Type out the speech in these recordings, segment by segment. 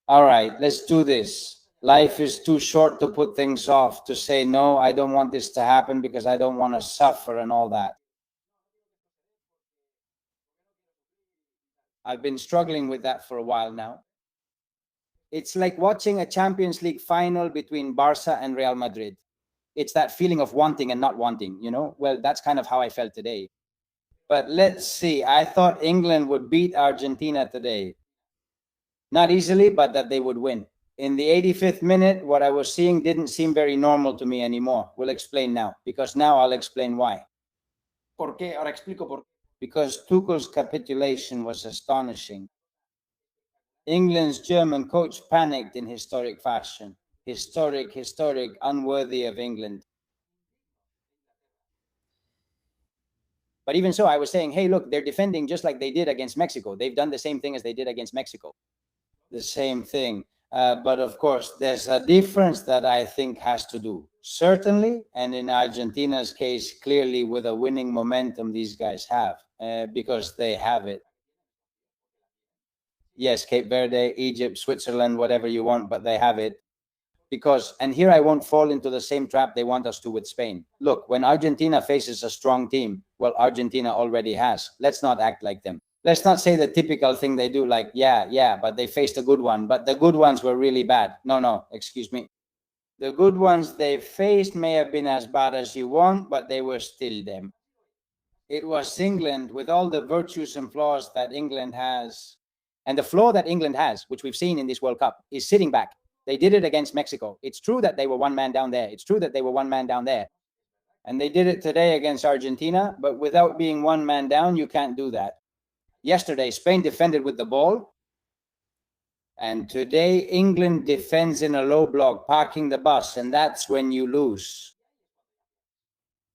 All right, let's do this. Life is too short to put things off, to say, no, I don't want this to happen because I don't want to suffer and all that. I've been struggling with that for a while now. It's like watching a Champions League final between Barca and Real Madrid. It's that feeling of wanting and not wanting, you know? Well, that's kind of how I felt today. But let's see. I thought England would beat Argentina today. Not easily, but that they would win. In the 85th minute, what I was seeing didn't seem very normal to me anymore. We'll explain now, because now I'll explain why. ¿Por qué? Ahora explico por qué. Because Tuchel's capitulation was astonishing. England's German coach panicked in historic fashion. Historic, unworthy of England. But even so, I was saying, hey, look, they're defending just like they did against Mexico. They've done the same thing as they did against Mexico. The same thing. But of course, there's a difference that I think has to do, certainly, and in Argentina's case, clearly with a winning momentum these guys have, because they have it. Yes, Cape Verde, Egypt, Switzerland, whatever you want, but they have it. Because, and here I won't fall into the same trap they want us to with Spain. Look, when Argentina faces a strong team, well, Argentina already has. Let's not act like them. Let's not say the typical thing they do, like, yeah, but they faced a good one, but the good ones were really bad. No, excuse me. The good ones they faced may have been as bad as you want, but they were still them. It was England, with all the virtues and flaws that England has. And the flaw that England has, which we've seen in this World Cup, is sitting back. They did it against Mexico. It's true that they were one man down there. It's true that they were one man down there. And they did it today against Argentina, but without being one man down, you can't do that. Yesterday, Spain defended with the ball. And today, England defends in a low block, parking the bus, and that's when you lose.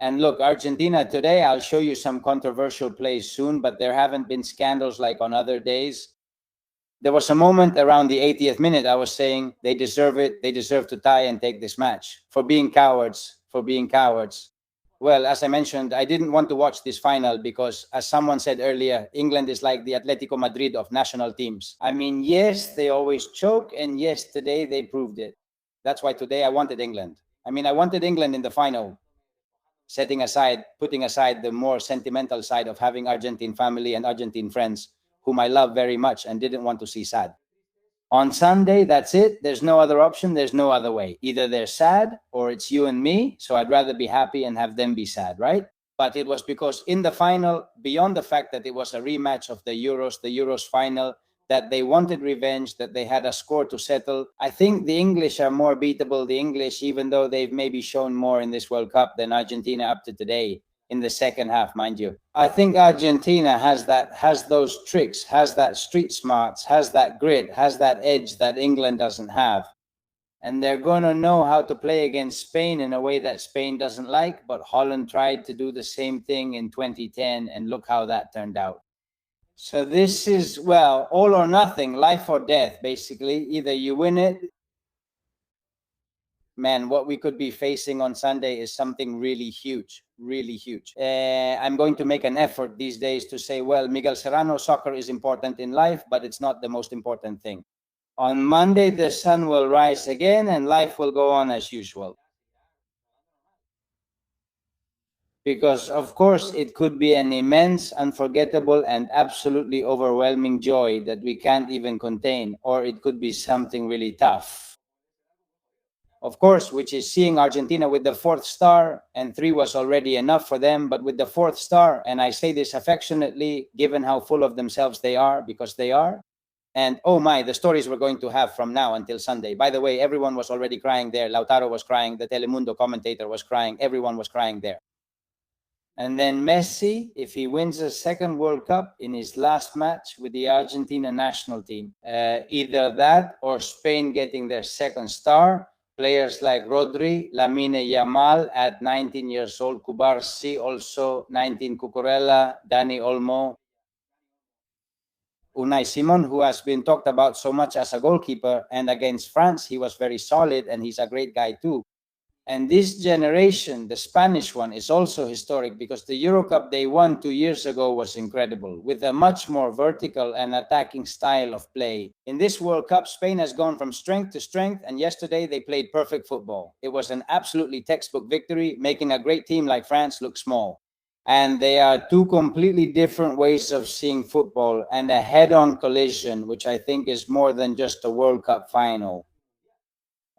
And look, Argentina today, I'll show you some controversial plays soon, but there haven't been scandals like on other days. There was a moment around the 80th minute I was saying they deserve it. They deserve to tie and take this match for being cowards, for being cowards. Well, as I mentioned, I didn't want to watch this final because, as someone said earlier, England is like the Atletico Madrid of national teams. I mean, yes, they always choke, and yes, today they proved it. That's why today I wanted England. I mean, I wanted England in the final, putting aside the more sentimental side of having Argentine family and Argentine friends whom I love very much and didn't want to see sad. On Sunday, that's it. There's no other option. There's no other way. Either they're sad or it's you and me. So I'd rather be happy and have them be sad, right? But it was because in the final, beyond the fact that it was a rematch of the Euros final, that they wanted revenge, that they had a score to settle. I think the English are more beatable, the English, even though they've maybe shown more in this World Cup than Argentina up to today. In the second half, mind you. I think Argentina has those tricks, has that street smarts, has that grit, has that edge that England doesn't have. And they're going to know how to play against Spain in a way that Spain doesn't like, but Holland tried to do the same thing in 2010, and look how that turned out. So this is, well, all or nothing, life or death, basically. Either you win it. Man, what we could be facing on Sunday is something really huge, really huge. I'm going to make an effort these days to say, well, Miguel Serrano, soccer is important in life, but it's not the most important thing. On Monday, the sun will rise again and life will go on as usual. Because, of course, it could be an immense, unforgettable, and absolutely overwhelming joy that we can't even contain, or it could be something really tough. Of course, which is seeing Argentina with the fourth star, and 3 was already enough for them, but with the fourth star, and I say this affectionately, given how full of themselves they are, because they are. And oh my, the stories we're going to have from now until Sunday. By the way, everyone was already crying there. Lautaro was crying, the Telemundo commentator was crying, everyone was crying there. And then Messi, if he wins a second World Cup in his last match with the Argentina national team, either that or Spain getting their second star. Players like Rodri, Lamine Yamal at 19 years old, Kubarsi also 19, Cucurella, Dani Olmo, Unai Simon, who has been talked about so much as a goalkeeper, and against France, he was very solid, and he's a great guy too. And this generation, the Spanish one, is also historic because the Euro Cup they won 2 years ago was incredible, with a much more vertical and attacking style of play. In this World Cup, Spain has gone from strength to strength, and yesterday they played perfect football. It was an absolutely textbook victory, making a great team like France look small. And they are two completely different ways of seeing football and a head-on collision, which I think is more than just a World Cup final.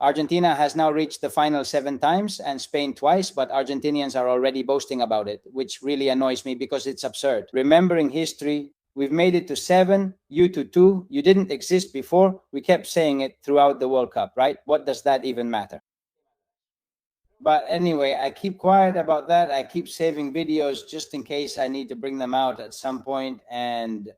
Argentina has now reached the final 7 times and Spain twice, but Argentinians are already boasting about it, which really annoys me because it's absurd. Remembering history, we've made it to 7, you to 2, you didn't exist before, we kept saying it throughout the World Cup, right? What does that even matter? But anyway, I keep quiet about that. I keep saving videos just in case I need to bring them out at some point, and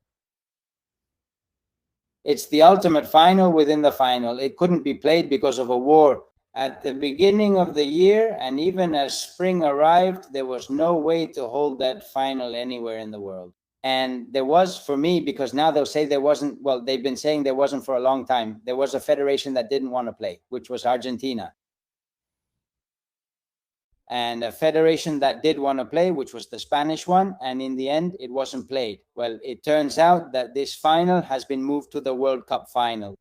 it's the ultimate final within the final. It couldn't be played because of a war. At the beginning of the year, and even as spring arrived, there was no way to hold that final anywhere in the world. And there was for me, because now they'll say there wasn't, well, they've been saying there wasn't for a long time. There was a federation that didn't want to play, which was Argentina. And a federation that did want to play, which was the Spanish one, and in the end, it wasn't played. Well, it turns out that this final has been moved to the World Cup final.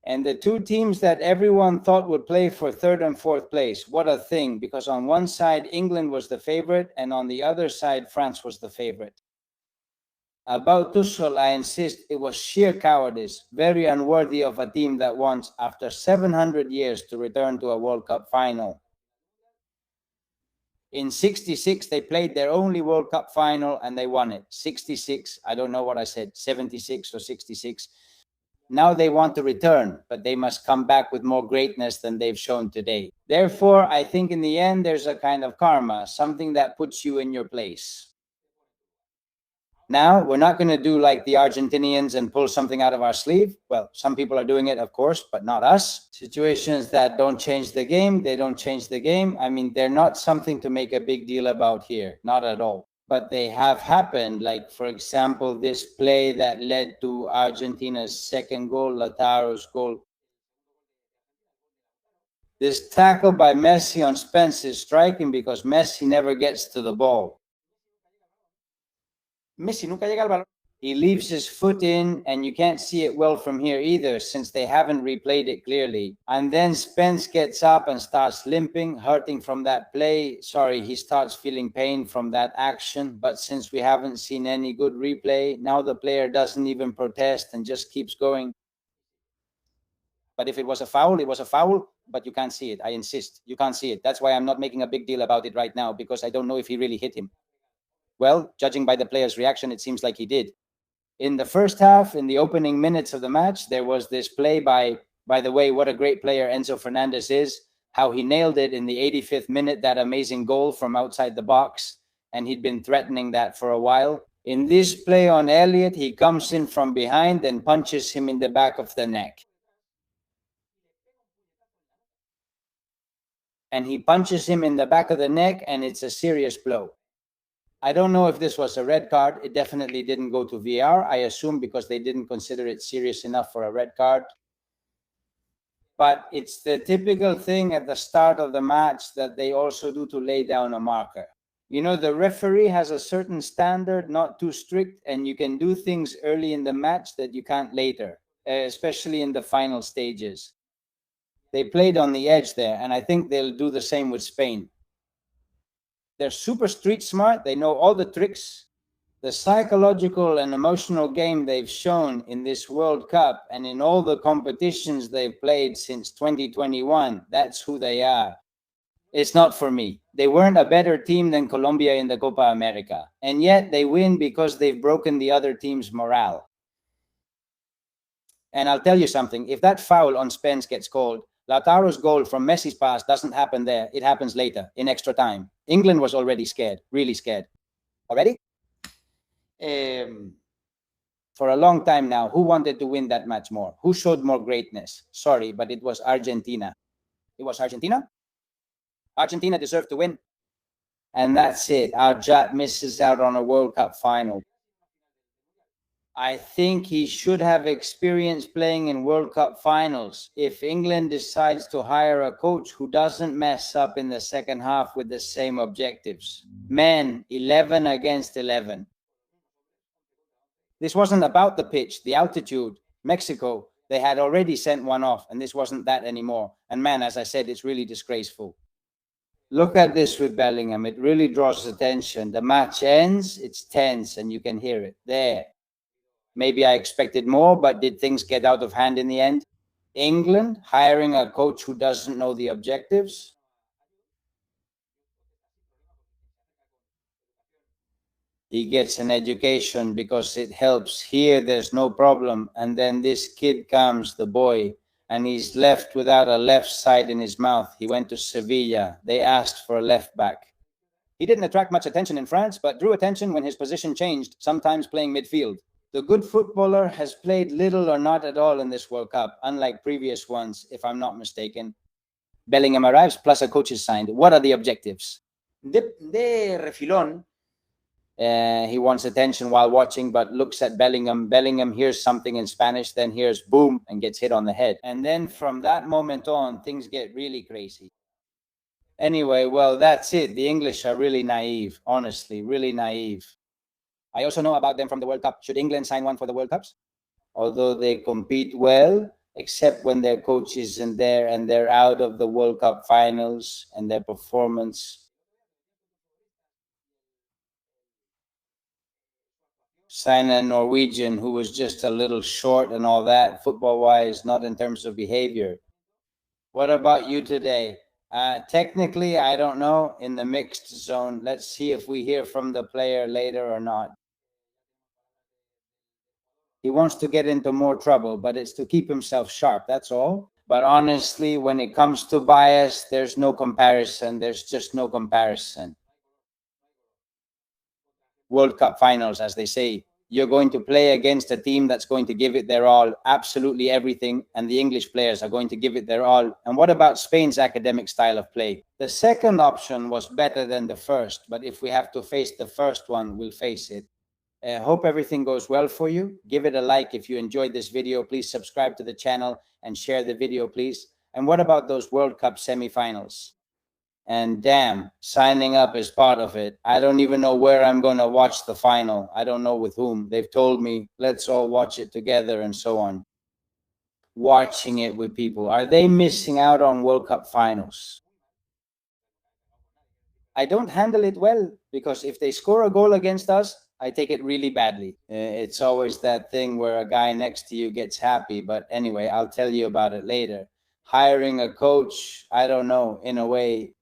And the two teams that everyone thought would play for third and fourth place, what a thing, because on one side, England was the favorite, and on the other side, France was the favorite. About Tuchel, I insist, it was sheer cowardice, very unworthy of a team that wants, after 700 years, to return to a World Cup final. In 66, they played their only World Cup final and they won it. 66, I don't know what I said, 76 or 66. Now they want to return, but they must come back with more greatness than they've shown today. Therefore, I think in the end, there's a kind of karma, something that puts you in your place. Now, we're not going to do like the Argentinians and pull something out of our sleeve. Well, some people are doing it, of course, but not us. Situations that don't change the game, they don't change the game. I mean, they're not something to make a big deal about here, not at all. But they have happened, like, for example, this play that led to Argentina's second goal, Lautaro's goal. This tackle by Messi on Spence is striking because Messi never gets to the ball. Messi nunca llega al balón. He leaves his foot in, and you can't see it well from here either, since they haven't replayed it clearly. And then Spence gets up and starts limping, hurting from that play. Sorry, he starts feeling pain from that action. But since we haven't seen any good replay, now the player doesn't even protest and just keeps going. But if it was a foul, it was a foul, but you can't see it. I insist. You can't see it. That's why I'm not making a big deal about it right now, because I don't know if he really hit him. Well, judging by the player's reaction, it seems like he did. In the first half, in the opening minutes of the match, there was this play by the way, what a great player Enzo Fernandez is, how he nailed it in the 85th minute, that amazing goal from outside the box, and he'd been threatening that for a while. In this play on Elliott, he comes in from behind and punches him in the back of the neck. And he punches him in the back of the neck, and it's a serious blow. I don't know if this was a red card. It definitely didn't go to VAR, I assume, because they didn't consider it serious enough for a red card. But it's the typical thing at the start of the match that they also do to lay down a marker. You know, the referee has a certain standard, not too strict, and you can do things early in the match that you can't later, especially in the final stages. They played on the edge there, and I think they'll do the same with Spain. They're super street smart. They know all the tricks. The psychological and emotional game they've shown in this World Cup and in all the competitions they've played since 2021, that's who they are. It's not for me. They weren't a better team than Colombia in the Copa America. And yet they win because they've broken the other team's morale. And I'll tell you something. If that foul on Spence gets called, Lautaro's goal from Messi's pass doesn't happen there. It happens later, in extra time. England was already scared, really scared. Already? For a long time now, who wanted to win that match more? Who showed more greatness? Sorry, but it was Argentina. It was Argentina? Argentina deserved to win. And that's it. Our Jat misses out on a World Cup final. I think he should have experience playing in World Cup finals. If England decides to hire a coach who doesn't mess up in the second half with the same objectives. Men, 11 against 11. This wasn't about the pitch, the altitude. Mexico, they had already sent one off, and this wasn't that anymore. And man, as I said, it's really disgraceful. Look at this with Bellingham. It really draws attention. The match ends, it's tense, and you can hear it. There. Maybe I expected more, but did things get out of hand in the end? England hiring a coach who doesn't know the objectives? He gets an education because it helps. Here, there's no problem. And then this kid comes, the boy, and he's left without a left side in his mouth. He went to Sevilla. They asked for a left back. He didn't attract much attention in France, but drew attention when his position changed, sometimes playing midfield. The good footballer has played little or not at all in this World Cup, unlike previous ones, if I'm not mistaken. Bellingham arrives, plus a coach is signed. What are the objectives? De refilón, He wants attention while watching, but looks at Bellingham. Bellingham hears something in Spanish, then hears boom and gets hit on the head. And then from that moment on, things get really crazy. Anyway, well, that's it. The English are really naive, honestly, really naive. I also know about them from the World Cup. Should England sign one for the World Cups? Although they compete well, except when their coach isn't there and they're out of the World Cup finals and their performance. Sign a Norwegian who was just a little short and all that, football-wise, not in terms of behavior. What about you today? Technically, I don't know, in the mixed zone. Let's see if we hear from the player later or not. He wants to get into more trouble, but it's to keep himself sharp, that's all. But honestly, when it comes to bias, there's no comparison. There's just no comparison. World Cup finals, as they say. You're going to play against a team that's going to give it their all, absolutely everything, and the English players are going to give it their all. And what about Spain's academic style of play? The second option was better than the first, but if we have to face the first one, we'll face it. Hope everything goes well for you. Give it a like if you enjoyed this video. Please subscribe to the channel and share the video, please. And what about those World Cup semifinals? And damn, signing up is part of it. I don't even know where I'm going to watch the final. I don't know with whom. They've told me, let's all watch it together and so on. Watching it with people. Are they missing out on World Cup finals? I don't handle it well because if they score a goal against us, I take it really badly. It's always that thing where a guy next to you gets happy. But anyway, I'll tell you about it later. Hiring a coach, I don't know, in a way,